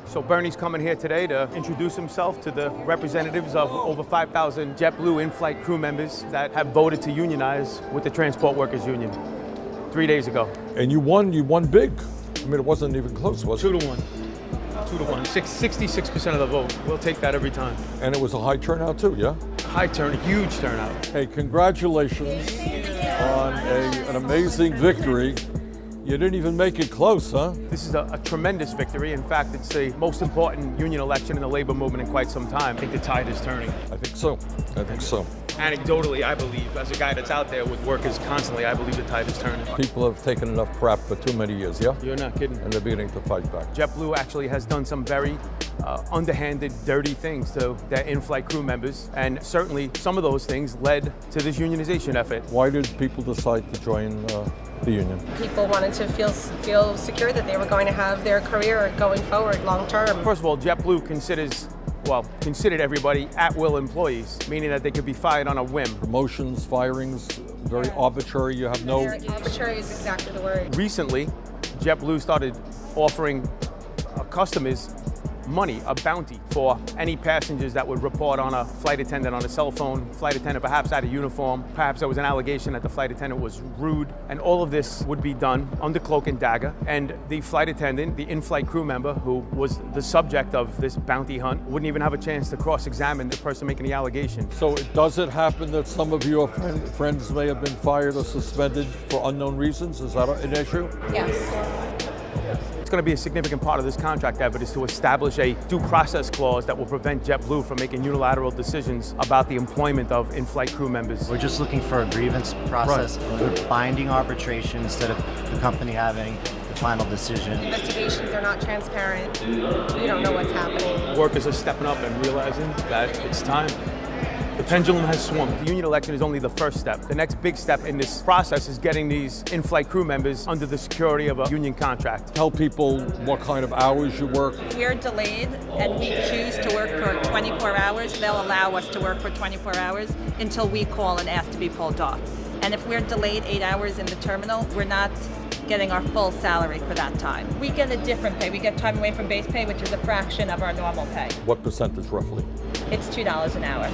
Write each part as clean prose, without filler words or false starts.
So Bernie's coming here today to introduce himself to the representatives of over 5,000 JetBlue in-flight crew members that have voted to unionize with the Transport Workers Union 3 days ago. And you won big. I mean, it wasn't even close, was it? 2-1. 2-1. 66% of the vote. We'll take that every time. And it was a high turnout too, yeah? High turnout, huge turnout. Hey, congratulations on an amazing victory. You didn't even make it close, huh? This is a tremendous victory. In fact, it's the most important union election in the labor movement in quite some time. I think the tide is turning. I think so. I think so. Anecdotally, I believe, as a guy that's out there with workers constantly, I believe the tide is turning. People have taken enough crap for too many years, yeah? You're not kidding. And they're beginning to fight back. JetBlue actually has done some very underhanded, dirty things to their in-flight crew members, and certainly some of those things led to this unionization effort. Why did people decide to join the union? People wanted to feel secure that they were going to have their career going forward long term. First of all, JetBlue considered everybody at-will employees, meaning that they could be fired on a whim. Promotions, firings, very arbitrary. You have no... Very arbitrary is exactly the word. Recently, JetBlue started offering customers money, a bounty, for any passengers that would report on a flight attendant on a cell phone, flight attendant perhaps out of uniform, perhaps there was an allegation that the flight attendant was rude, and all of this would be done under cloak and dagger, and the flight attendant, the in-flight crew member who was the subject of this bounty hunt, wouldn't even have a chance to cross-examine the person making the allegation. So does it happen that some of your friends may have been fired or suspended for unknown reasons? Is that an issue? Yes. It's going to be a significant part of this contract effort is to establish a due process clause that will prevent JetBlue from making unilateral decisions about the employment of in-flight crew members. We're just looking for a grievance process with binding arbitration instead of the company having the final decision. Investigations are not transparent. You don't know what's happening. Workers are stepping up and realizing that it's time. The pendulum has swung. The union election is only the first step. The next big step in this process is getting these in-flight crew members under the security of a union contract. Tell people what kind of hours you work. If we're delayed and we choose to work for 24 hours, they'll allow us to work for 24 hours until we call and ask to be pulled off. And if we're delayed 8 hours in the terminal, we're not getting our full salary for that time. We get a different pay. We get time away from base pay, which is a fraction of our normal pay. What percentage roughly? It's $2 an hour.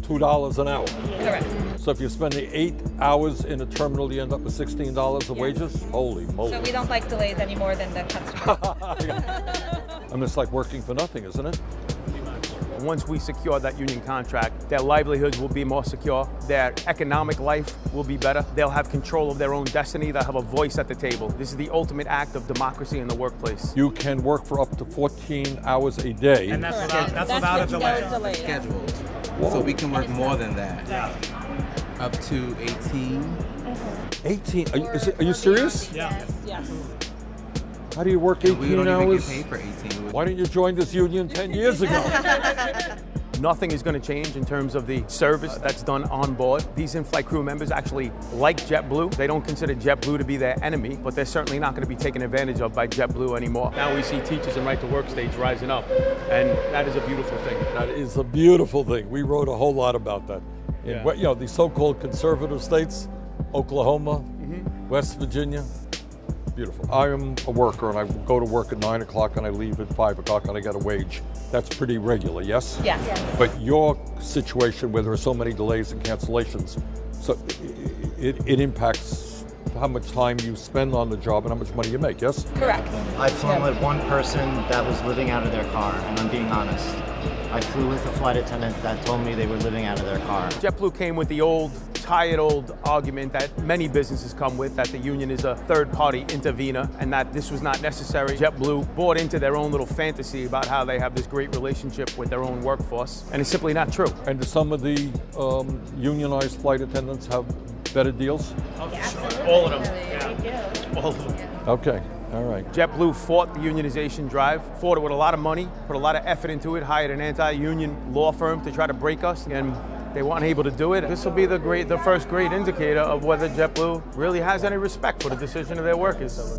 $2 an hour. Correct. So if you're spending 8 hours in a terminal, you end up with $16 of wages? Holy moly. So we don't like delays any more than the customer. I mean, it's like working for nothing, isn't it? Once we secure that union contract, their livelihoods will be more secure, their economic life will be better, they'll have control of their own destiny, they'll have a voice at the table. This is the ultimate act of democracy in the workplace. You can work for up to 14 hours a day. And that's without a delay. Scheduled. Whoa. So we can work more than that. Up to 18. 18? Are you serious? Yes, yes. How do you work 18 hours? We don't even get paid for 18. Why didn't you join this union 10 years ago? Nothing is going to change in terms of the service that's done on board. These in-flight crew members actually like JetBlue. They don't consider JetBlue to be their enemy, but they're certainly not going to be taken advantage of by JetBlue anymore. Now we see teachers and right-to-work states rising up, and that is a beautiful thing. That is a beautiful thing. We wrote a whole lot about that. Yeah. You know, these so-called conservative states, Oklahoma, West Virginia. Beautiful. I am a worker and I go to work at 9 o'clock and I leave at 5 o'clock and I get a wage. That's pretty regular, yes? Yes. But your situation where there are so many delays and cancellations, so it impacts how much time you spend on the job and how much money you make, yes? Correct. I flew with one person that was living out of their car, and I'm being honest. I flew with a flight attendant that told me they were living out of their car. JetBlue came with the tired old argument that many businesses come with, that the union is a third-party intervener and that this was not necessary. JetBlue bought into their own little fantasy about how they have this great relationship with their own workforce, and it's simply not true. And do some of the unionized flight attendants have better deals? All of them. Yeah. All of them. Okay. All right. JetBlue fought the unionization drive, fought it with a lot of money, put a lot of effort into it, hired an anti-union law firm to try to break us, and they weren't able to do it. This will be the first great indicator of whether JetBlue really has any respect for the decision of their workers.